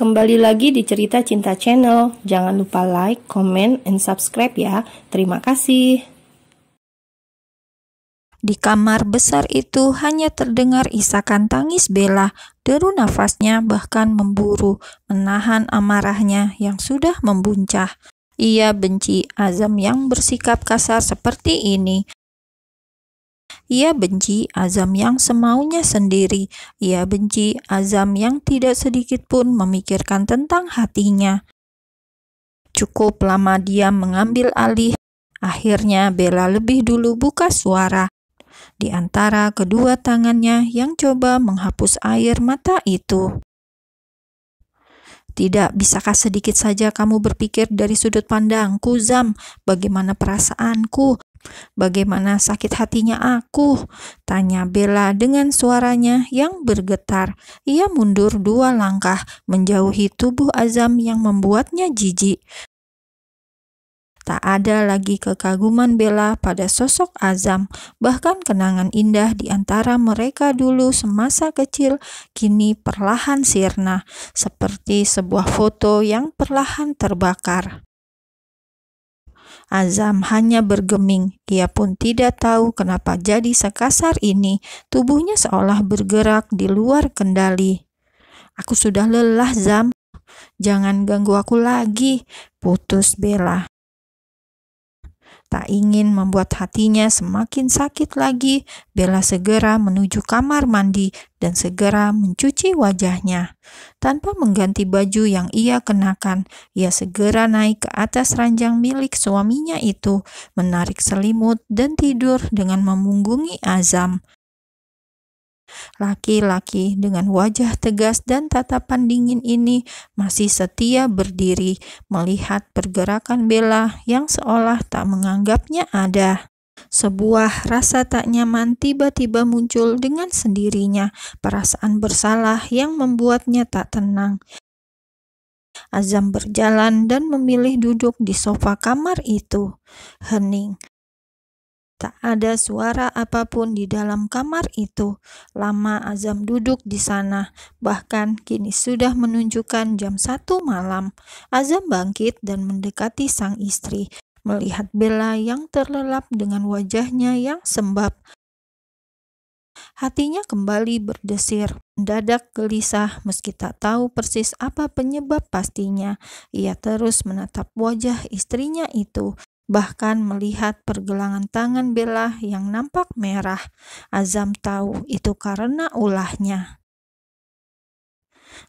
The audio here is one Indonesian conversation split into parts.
Kembali lagi di Cerita Cinta Channel. Jangan lupa like, comment, and subscribe ya. Terima kasih. Di kamar besar itu hanya terdengar isakan tangis Bella. Deru nafasnya bahkan memburu, menahan amarahnya yang sudah membuncah. Ia benci Azam yang bersikap kasar seperti ini. Ia benci Azam yang semaunya sendiri. Ia benci Azam yang tidak sedikit pun memikirkan tentang hatinya. Cukup lama dia mengambil alih. Akhirnya Bella lebih dulu buka suara. Di antara kedua tangannya yang coba menghapus air mata itu. Tidak bisakah sedikit saja kamu berpikir dari sudut pandangku, Zam? Bagaimana perasaanku? Bagaimana sakit hatinya aku? Tanya Bella dengan suaranya yang bergetar. Ia mundur 2 langkah menjauhi tubuh Azam yang membuatnya jijik. Tak ada lagi kekaguman Bella pada sosok Azam, bahkan kenangan indah di antara mereka dulu semasa kecil kini perlahan sirna, seperti sebuah foto yang perlahan terbakar. Azam hanya bergeming, ia pun tidak tahu kenapa jadi sekasar ini, tubuhnya seolah bergerak di luar kendali. Aku sudah lelah, Zam. Jangan ganggu aku lagi, putus Bella. Tak ingin membuat hatinya semakin sakit lagi, Bella segera menuju kamar mandi dan segera mencuci wajahnya. Tanpa mengganti baju yang ia kenakan, ia segera naik ke atas ranjang milik suaminya itu, menarik selimut dan tidur dengan memunggungi Azam. Laki-laki dengan wajah tegas dan tatapan dingin ini masih setia berdiri melihat pergerakan Bella yang seolah tak menganggapnya ada. Sebuah rasa tak nyaman tiba-tiba muncul dengan sendirinya, perasaan bersalah yang membuatnya tak tenang. Azam berjalan dan memilih duduk di sofa kamar itu. Hening. Tak ada suara apapun di dalam kamar itu. Lama Azam duduk di sana, bahkan kini sudah menunjukkan jam 1 malam. Azam bangkit dan mendekati sang istri, melihat Bella yang terlelap dengan wajahnya yang sembab. Hatinya kembali berdesir, mendadak gelisah meski tak tahu persis apa penyebab pastinya. Ia terus menatap wajah istrinya itu. Bahkan melihat pergelangan tangan Bella yang nampak merah, Azam tahu itu karena ulahnya.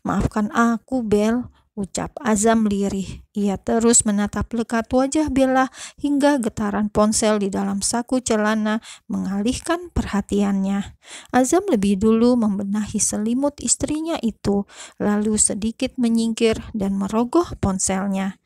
Maafkan aku, Bel, ucap Azam lirih. Ia terus menatap lekat wajah Bella hingga getaran ponsel di dalam saku celana mengalihkan perhatiannya. Azam lebih dulu membenahi selimut istrinya itu, lalu sedikit menyingkir dan merogoh ponselnya.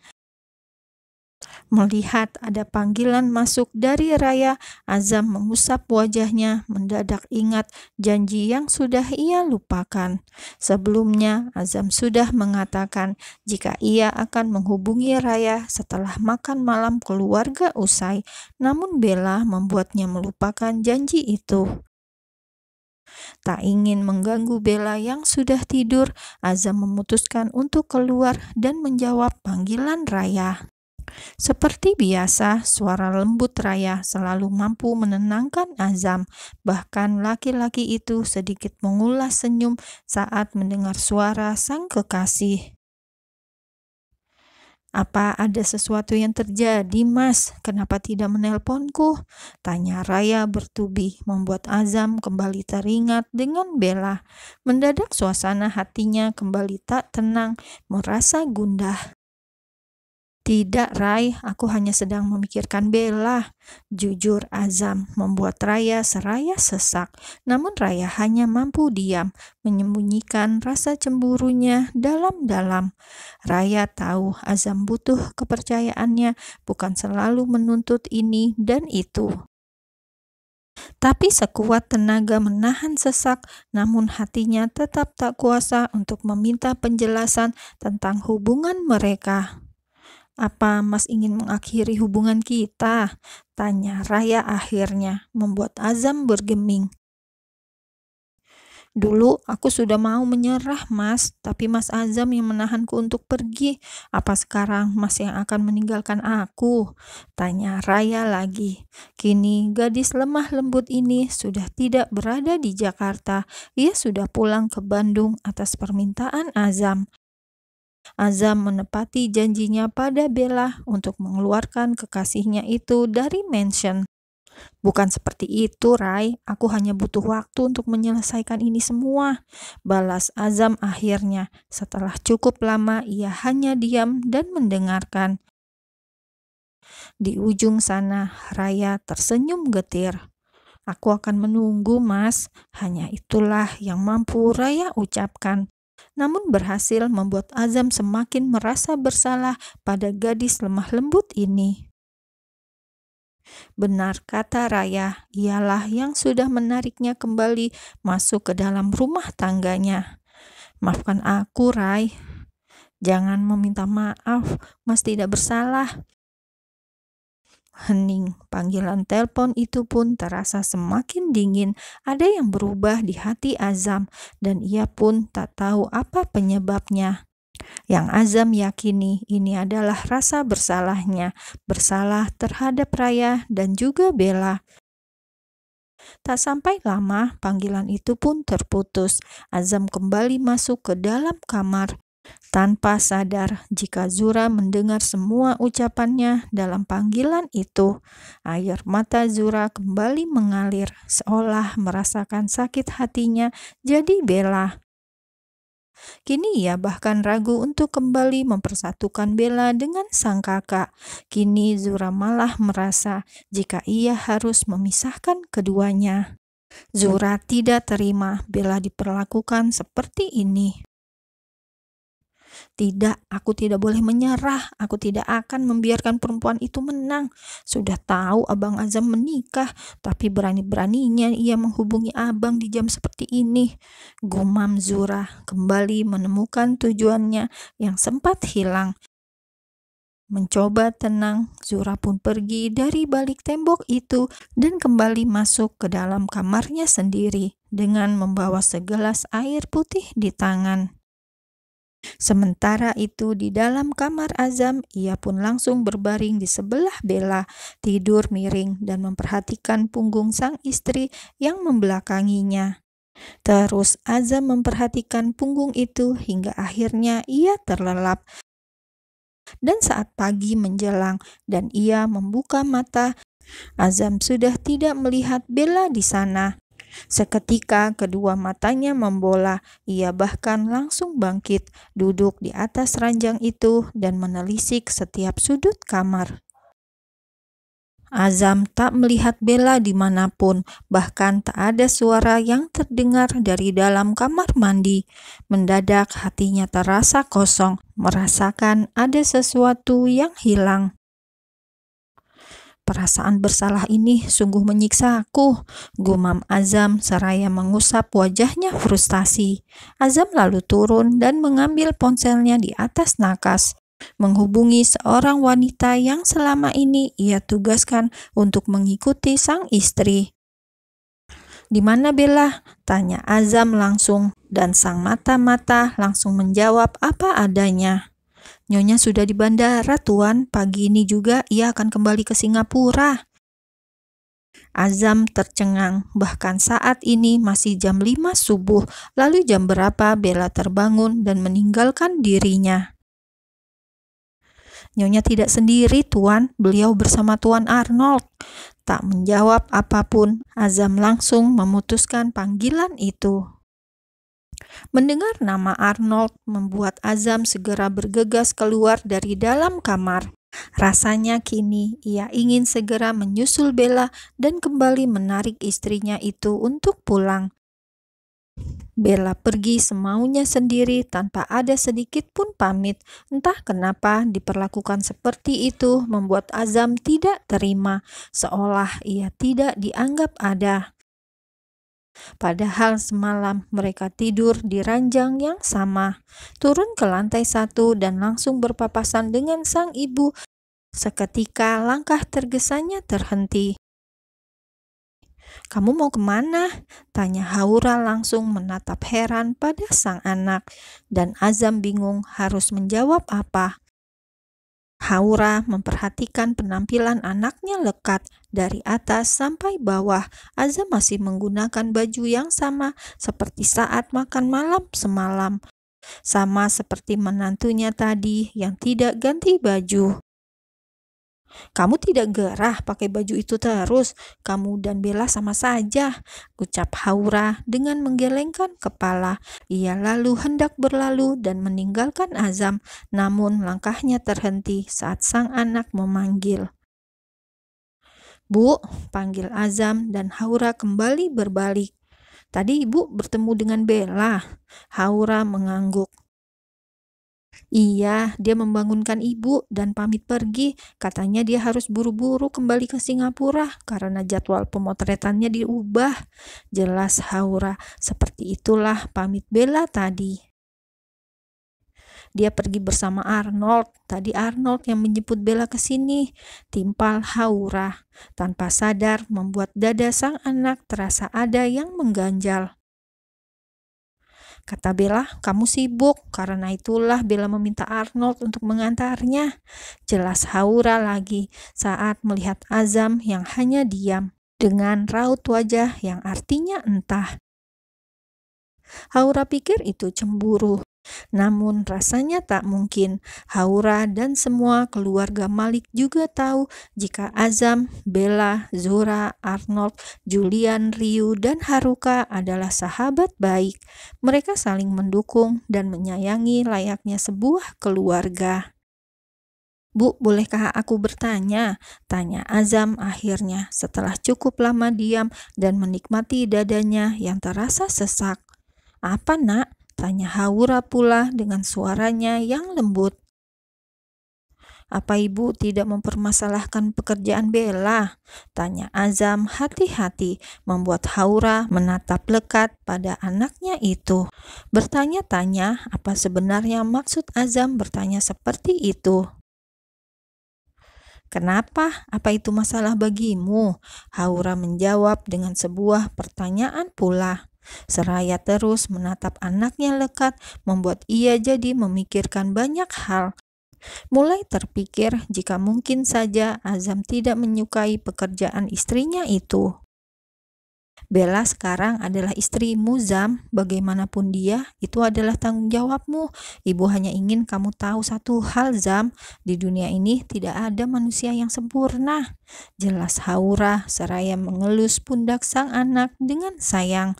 Melihat ada panggilan masuk dari Raya, Azam mengusap wajahnya, mendadak ingat janji yang sudah ia lupakan. Sebelumnya, Azam sudah mengatakan jika ia akan menghubungi Raya setelah makan malam keluarga usai, namun Bella membuatnya melupakan janji itu. Tak ingin mengganggu Bella yang sudah tidur, Azam memutuskan untuk keluar dan menjawab panggilan Raya. Seperti biasa, suara lembut Raya selalu mampu menenangkan Azam. Bahkan laki-laki itu sedikit mengulas senyum saat mendengar suara sang kekasih. Apa ada sesuatu yang terjadi, Mas? Kenapa tidak menelponku? Tanya Raya bertubi, membuat Azam kembali teringat dengan Bella. Mendadak suasana hatinya kembali tak tenang, merasa gundah. Tidak, Rai, aku hanya sedang memikirkan Bella. Jujur Azam membuat Raya seraya sesak. Namun Raya hanya mampu diam, menyembunyikan rasa cemburunya dalam-dalam. Raya tahu Azam butuh kepercayaannya, bukan selalu menuntut ini dan itu. Tapi sekuat tenaga menahan sesak, namun hatinya tetap tak kuasa untuk meminta penjelasan tentang hubungan mereka. Apa Mas ingin mengakhiri hubungan kita? Tanya Raya akhirnya, membuat Azam bergeming. Dulu aku sudah mau menyerah, Mas, tapi Mas Azam yang menahanku untuk pergi. Apa sekarang Mas yang akan meninggalkan aku? Tanya Raya lagi. Kini gadis lemah lembut ini sudah tidak berada di Jakarta. Ia sudah pulang ke Bandung atas permintaan Azam. Azam menepati janjinya pada Bella untuk mengeluarkan kekasihnya itu dari mansion. Bukan seperti itu, Rai. Aku hanya butuh waktu untuk menyelesaikan ini semua. Balas Azam akhirnya. Setelah cukup lama, ia hanya diam dan mendengarkan. Di ujung sana, Raya tersenyum getir. Aku akan menunggu, Mas. Hanya itulah yang mampu Raya ucapkan. Namun berhasil membuat Azam semakin merasa bersalah pada gadis lemah lembut ini. Benar kata Raya, ialah yang sudah menariknya kembali masuk ke dalam rumah tangganya. Maafkan aku, Rai. Jangan meminta maaf, Mas tidak bersalah. Hening, panggilan telepon itu pun terasa semakin dingin. Ada yang berubah di hati Azam, dan ia pun tak tahu apa penyebabnya. Yang Azam yakini ini adalah rasa bersalahnya, bersalah terhadap Raya dan juga Bella. Tak sampai lama, panggilan itu pun terputus. Azam kembali masuk ke dalam kamar, tanpa sadar jika Zura mendengar semua ucapannya dalam panggilan itu. Air mata Zura kembali mengalir, seolah merasakan sakit hatinya jadi Bella. Kini ia bahkan ragu untuk kembali mempersatukan Bella dengan sang kakak. Kini Zura malah merasa jika ia harus memisahkan keduanya. Zura tidak terima Bella diperlakukan seperti ini. Tidak, aku tidak boleh menyerah. Aku tidak akan membiarkan perempuan itu menang. Sudah tahu Abang Azam menikah, tapi berani-beraninya ia menghubungi Abang di jam seperti ini. Gumam Zura kembali menemukan tujuannya yang sempat hilang. Mencoba tenang, Zura pun pergi dari balik tembok itu dan kembali masuk ke dalam kamarnya sendiri dengan membawa segelas air putih di tangan. Sementara itu di dalam kamar Azam, ia pun langsung berbaring di sebelah Bella, tidur miring dan memperhatikan punggung sang istri yang membelakanginya. Terus Azam memperhatikan punggung itu hingga akhirnya ia terlelap. Dan saat pagi menjelang dan ia membuka mata, Azam sudah tidak melihat Bella di sana. Seketika kedua matanya membola, ia bahkan langsung bangkit, duduk di atas ranjang itu dan menelisik setiap sudut kamar. Azam tak melihat Bella dimanapun, bahkan tak ada suara yang terdengar dari dalam kamar mandi. Mendadak hatinya terasa kosong, merasakan ada sesuatu yang hilang. Perasaan bersalah ini sungguh menyiksa aku, gumam Azam seraya mengusap wajahnya frustasi. Azam lalu turun dan mengambil ponselnya di atas nakas, menghubungi seorang wanita yang selama ini ia tugaskan untuk mengikuti sang istri. "Di mana Bella?" tanya Azam langsung, dan sang mata-mata langsung menjawab apa adanya. "Nyonya sudah di bandara, Tuan. Pagi ini juga ia akan kembali ke Singapura." Azam tercengang, bahkan saat ini masih jam 5 subuh. Lalu jam berapa Bella terbangun dan meninggalkan dirinya? "Nyonya tidak sendiri, Tuan. Beliau bersama Tuan Arnold." Tak menjawab apapun, Azam langsung memutuskan panggilan itu. Mendengar nama Arnold membuat Azam segera bergegas keluar dari dalam kamar. Rasanya kini ia ingin segera menyusul Bella dan kembali menarik istrinya itu untuk pulang. Bella pergi semaunya sendiri tanpa ada sedikit pun pamit. Entah kenapa diperlakukan seperti itu membuat Azam tidak terima, seolah ia tidak dianggap ada. Padahal semalam mereka tidur di ranjang yang sama. Turun ke lantai 1 dan langsung berpapasan dengan sang ibu. Seketika langkah tergesanya terhenti. "Kamu mau kemana?" tanya Haura langsung menatap heran pada sang anak, dan Azam bingung harus menjawab apa. Haura memperhatikan penampilan anaknya lekat dari atas sampai bawah. Azam masih menggunakan baju yang sama seperti saat makan malam semalam. Sama seperti menantunya tadi yang tidak ganti baju. "Kamu tidak gerah pakai baju itu terus, kamu dan Bella sama saja," ucap Haura dengan menggelengkan kepala. Ia lalu hendak berlalu dan meninggalkan Azam, namun langkahnya terhenti saat sang anak memanggil. "Bu," panggil Azam, dan Haura kembali berbalik. "Tadi ibu bertemu dengan Bella?" Haura mengangguk. "Iya, dia membangunkan ibu dan pamit pergi. Katanya dia harus buru-buru kembali ke Singapura karena jadwal pemotretannya diubah," jelas Haura. "Seperti itulah pamit Bella tadi. Dia pergi bersama Arnold. Tadi Arnold yang menjemput Bella ke sini," timpal Haura. Tanpa sadar membuat dada sang anak terasa ada yang mengganjal. Kata Bella, "Kamu sibuk, karena itulah Bella meminta Arnold untuk mengantarnya," jelas Haura lagi saat melihat Azam yang hanya diam dengan raut wajah yang artinya entah. Haura pikir itu cemburu. Namun rasanya tak mungkin. Haura dan semua keluarga Malik juga tahu jika Azam, Bella, Zura, Arnold, Julian, Ryu, dan Haruka adalah sahabat baik. Mereka saling mendukung dan menyayangi layaknya sebuah keluarga. "Bu, bolehkah aku bertanya?" tanya Azam akhirnya setelah cukup lama diam dan menikmati dadanya yang terasa sesak. "Apa, Nak?" tanya Haura pula dengan suaranya yang lembut. "Apa ibu tidak mempermasalahkan pekerjaan Bella?" tanya Azam hati-hati, membuat Haura menatap lekat pada anaknya itu. Bertanya-tanya apa sebenarnya maksud Azam bertanya seperti itu. "Kenapa? Apa itu masalah bagimu?" Haura menjawab dengan sebuah pertanyaan pula. Seraya terus menatap anaknya lekat membuat ia jadi memikirkan banyak hal. Mulai terpikir jika mungkin saja Azam tidak menyukai pekerjaan istrinya itu. "Bella sekarang adalah istrimu, Zam. Bagaimanapun dia, itu adalah tanggung jawabmu. Ibu hanya ingin kamu tahu satu hal, Zam. Di dunia ini tidak ada manusia yang sempurna," jelas Haura seraya mengelus pundak sang anak dengan sayang.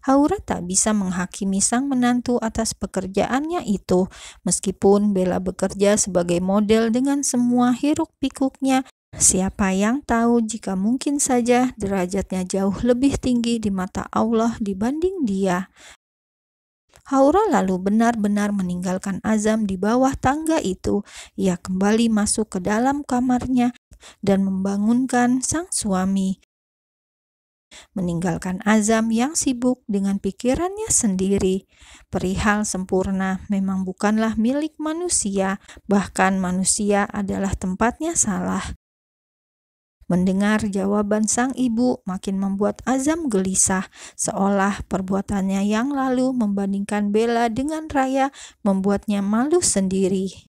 Haura tak bisa menghakimi sang menantu atas pekerjaannya itu. Meskipun Bella bekerja sebagai model dengan semua hiruk-pikuknya, siapa yang tahu jika mungkin saja derajatnya jauh lebih tinggi di mata Allah dibanding dia. Haura lalu benar-benar meninggalkan Azam di bawah tangga itu. Ia kembali masuk ke dalam kamarnya dan membangunkan sang suami. Meninggalkan Azam yang sibuk dengan pikirannya sendiri. Perihal sempurna memang bukanlah milik manusia, bahkan manusia adalah tempatnya salah. Mendengar jawaban sang ibu makin membuat Azam gelisah, seolah perbuatannya yang lalu membandingkan Bella dengan Raya membuatnya malu sendiri.